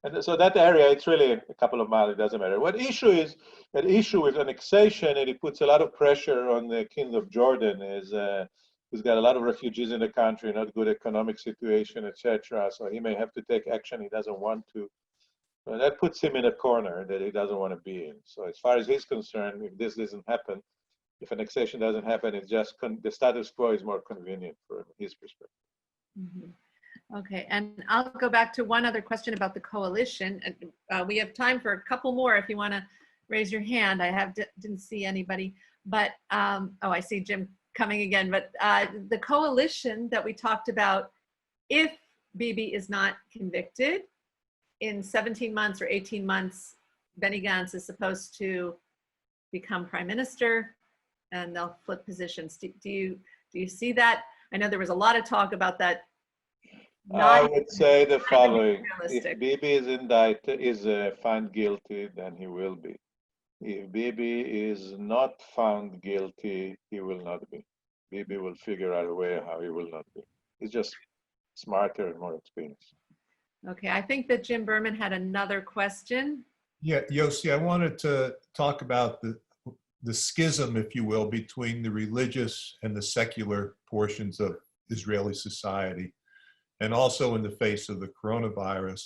Speaker 2: And so that area, it's really a couple of miles, it doesn't matter. What issue is, that issue with annexation, and it puts a lot of pressure on the King of Jordan, is he's got a lot of refugees in the country, not good economic situation, etc. So he may have to take action he doesn't want to. So that puts him in a corner that he doesn't want to be in. So as far as he's concerned, if this doesn't happen, if annexation doesn't happen, it's just the status quo is more convenient from his perspective.
Speaker 1: Mm-hmm. Okay, and I'll go back to one other question about the coalition. We have time for a couple more if you want to raise your hand. I didn't see anybody, but oh, I see Jim coming again. But the coalition that we talked about, if Bibi is not convicted, in 17 months or 18 months, Benny Gantz is supposed to become prime minister, and they'll flip positions. Do you see that? I know there was a lot of talk about that.
Speaker 2: I would say the following: if Bibi is found guilty, then he will be. If Bibi is not found guilty, he will not be. Bibi will figure out a way how he will not be. He's just smarter and more experienced.
Speaker 1: Okay, I think that Jim Berman had another question.
Speaker 4: Yeah, Yossi, I wanted to talk about the schism, if you will, between the religious and the secular portions of Israeli society, and also in the face of the coronavirus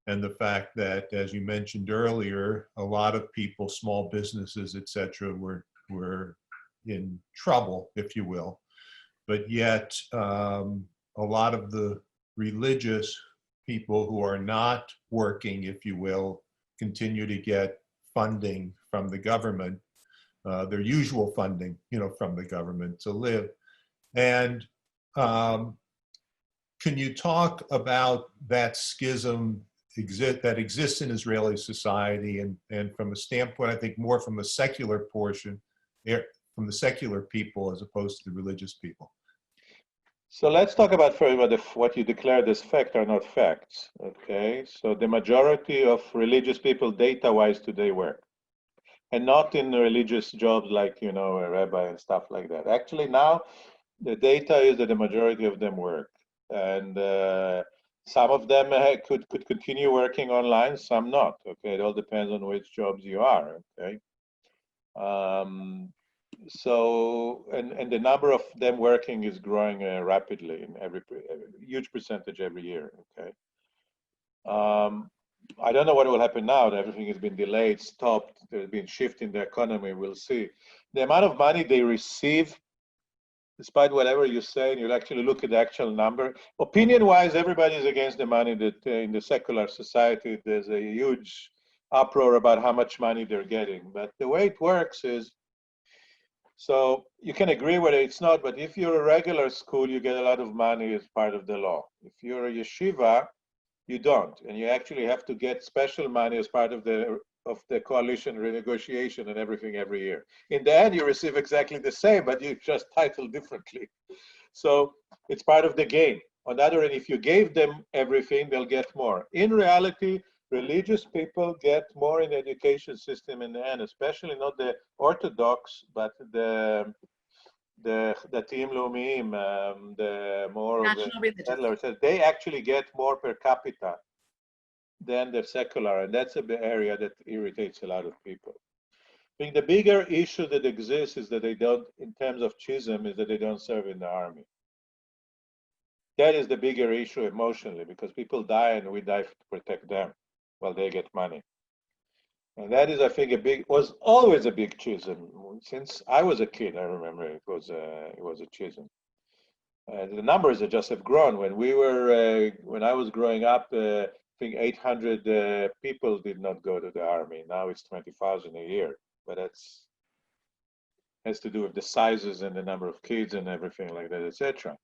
Speaker 4: and the fact that, as you mentioned earlier, a lot of people, small businesses, et cetera, were in trouble, if you will. But yet, a lot of the religious people who are not working, if you will, continue to get funding from the government, their usual funding, from the government to live. And can you talk about that schism that exists in Israeli society, and from a standpoint, I think more from a secular portion, from the secular people as opposed to the religious people?
Speaker 2: So let's talk about first about what you declared as fact are not facts. Okay, so the majority of religious people, data-wise, today work, and not in religious jobs like a rabbi and stuff like that. Actually, now the data is that the majority of them work, and some of them could continue working online, some not. Okay, it all depends on which jobs you are. Okay. So, and the number of them working is growing rapidly in every huge percentage every year. Okay. I don't know what will happen now. Everything has been delayed, stopped. There's been shift in the economy. We'll see. The amount of money they receive, despite whatever you say, and you'll actually look at the actual number. Opinion-wise, everybody is against the money that in the secular society, there's a huge uproar about how much money they're getting. But the way it works is, so you can agree whether it's not, but if you're a regular school, you get a lot of money as part of the law. If you're a yeshiva, you don't, and you actually have to get special money as part of the coalition renegotiation and everything every year. In the end, you receive exactly the same, but you just title differently. So it's part of the game. On the other hand, if you gave them everything, they'll get more. In reality, religious people get more in the education system in the end, especially not the Orthodox, but the Datim Leumim, the more of the settlers. They actually get more per capita than the secular, and that's an area that irritates a lot of people. I think the bigger issue that exists is that they don't, in terms of schism, is that they don't serve in the army. That is the bigger issue emotionally, because people die and we die to protect them while they get money. And that is, I think, was always a big schism. Since I was a kid, I remember it was a schism. The numbers just have grown. When I was growing up, I think 800 people did not go to the army. Now it's 20,000 a year, but that's has to do with the sizes and the number of kids and everything like that, etc.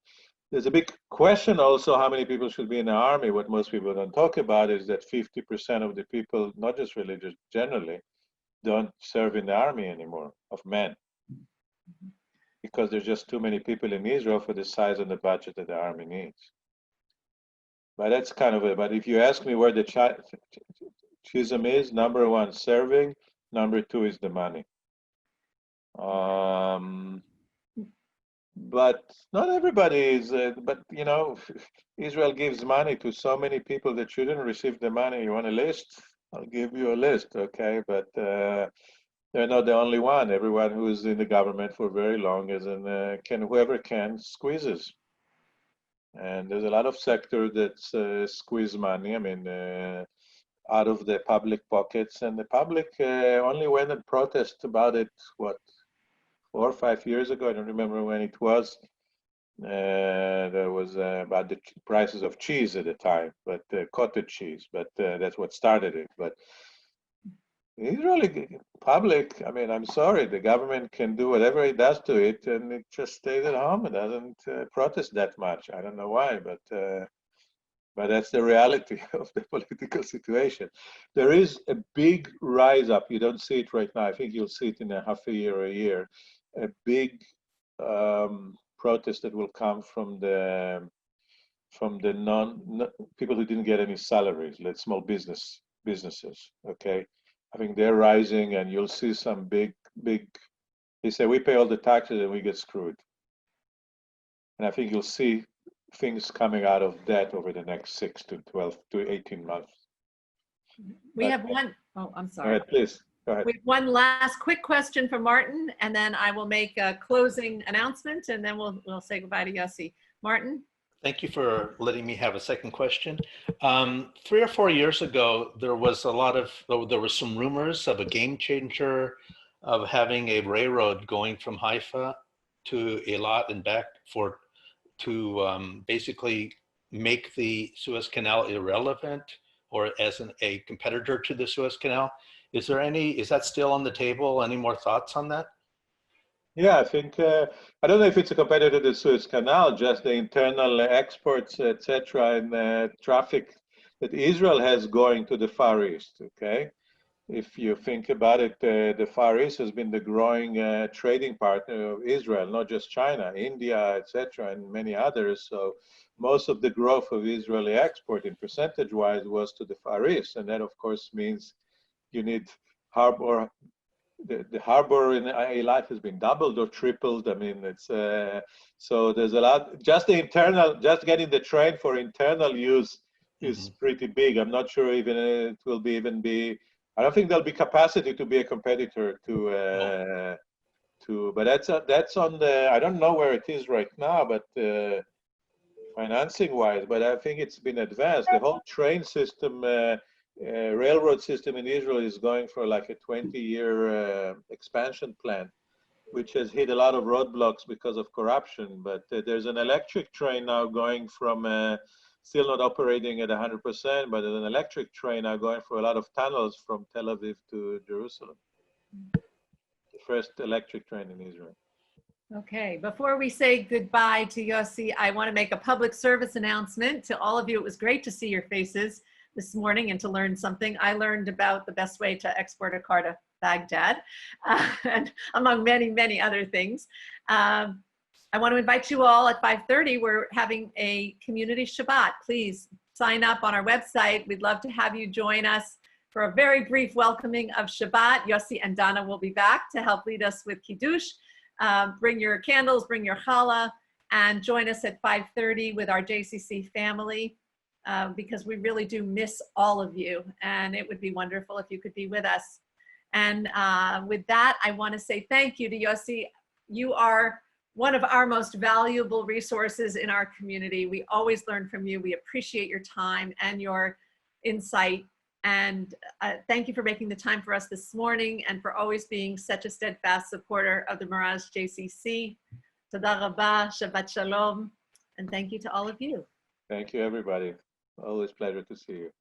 Speaker 2: There's a big question also how many people should be in the army. What most people don't talk about is that 50% of the people, not just religious generally, don't serve in the army anymore, of men, because there's just too many people in Israel for the size and the budget that the army needs. But that's kind of it. But if you ask me where the schism is, number one, serving. Number two is the money. But not everybody is, but Israel gives money to so many people that shouldn't receive the money. You want a list? I'll give you a list, okay? But they're not the only one. Everyone who's in the government for very long is whoever can squeezes. And there's a lot of sector that's squeeze money. I mean, out of the public pockets, and the public only went and protest about it, 4 or 5 years ago, I don't remember when it was. There was about the prices of cheese at the time, but cottage cheese, but that's what started it. But Israeli public, I mean, I'm sorry, the government can do whatever it does to it, and it just stays at home. It doesn't protest that much. I don't know why, but that's the reality of the political situation. There is a big rise up. You don't see it right now. I think you'll see it in a half a year or a year. A big protest that will come from the people who didn't get any salaries, like small businesses. Okay, I think they're rising, and you'll see some big. They say we pay all the taxes and we get screwed. And I think you'll see things coming out of that over the next 6 to 12 to 18 months.
Speaker 1: We have one. Oh, I'm
Speaker 2: All
Speaker 1: sorry.
Speaker 2: right, please. Go ahead.
Speaker 1: We have one last quick question for Martin, and then I will make a closing announcement, and then we'll say goodbye to Yossi. Martin?
Speaker 8: Thank you for letting me have a second question. 3 or 4 years ago, there were some rumors of a game changer of having a railroad going from Haifa to Eilat and back to basically make the Suez Canal irrelevant, or as a competitor to the Suez Canal. Is that still on the table? Any more thoughts on that?
Speaker 2: Yeah, I think, I don't know if it's a competitor to the Suez Canal, just the internal exports, etc., and traffic that Israel has going to the Far East, okay? If you think about it, the Far East has been the growing trading partner of Israel, not just China, India, etc., and many others. So most of the growth of Israeli export in percentage-wise was to the Far East. And that, of course, means you need harbor. The harbor in Eilat has been doubled or tripled. I mean, it's so there's a lot. Just getting the train for internal use is pretty big. I'm not sure even it will be. I don't think there'll be capacity to be a competitor to. But that's on the. I don't know where it is right now, but financing-wise, but I think it's been advanced. The whole train system. Railroad system in Israel is going for like a 20-year expansion plan, which has hit a lot of roadblocks because of corruption. But there's an electric train now going from, still not operating at 100%, but there's an electric train now going for a lot of tunnels from Tel Aviv to Jerusalem. The first electric train in Israel.
Speaker 1: Okay, before we say goodbye to Yossi, I want to make a public service announcement to all of you. It was great to see your faces this morning and to learn something. I learned about the best way to export a car to Baghdad, and among many, many other things. I want to invite you all at 5:30. We're having a community Shabbat. Please sign up on our website. We'd love to have you join us for a very brief welcoming of Shabbat. Yossi and Dana will be back to help lead us with Kiddush. Bring your candles, bring your challah, and join us at 5:30 with our JCC family. Because we really do miss all of you, and it would be wonderful if you could be with us. And with that, I want to say thank you to Yossi. You are one of our most valuable resources in our community. We always learn from you. We appreciate your time and your insight. And thank you for making the time for us this morning and for always being such a steadfast supporter of the Mirage JCC. Toda rabah, Shabbat Shalom, and thank you to all of you.
Speaker 2: Thank you, everybody. Always pleasure to see you.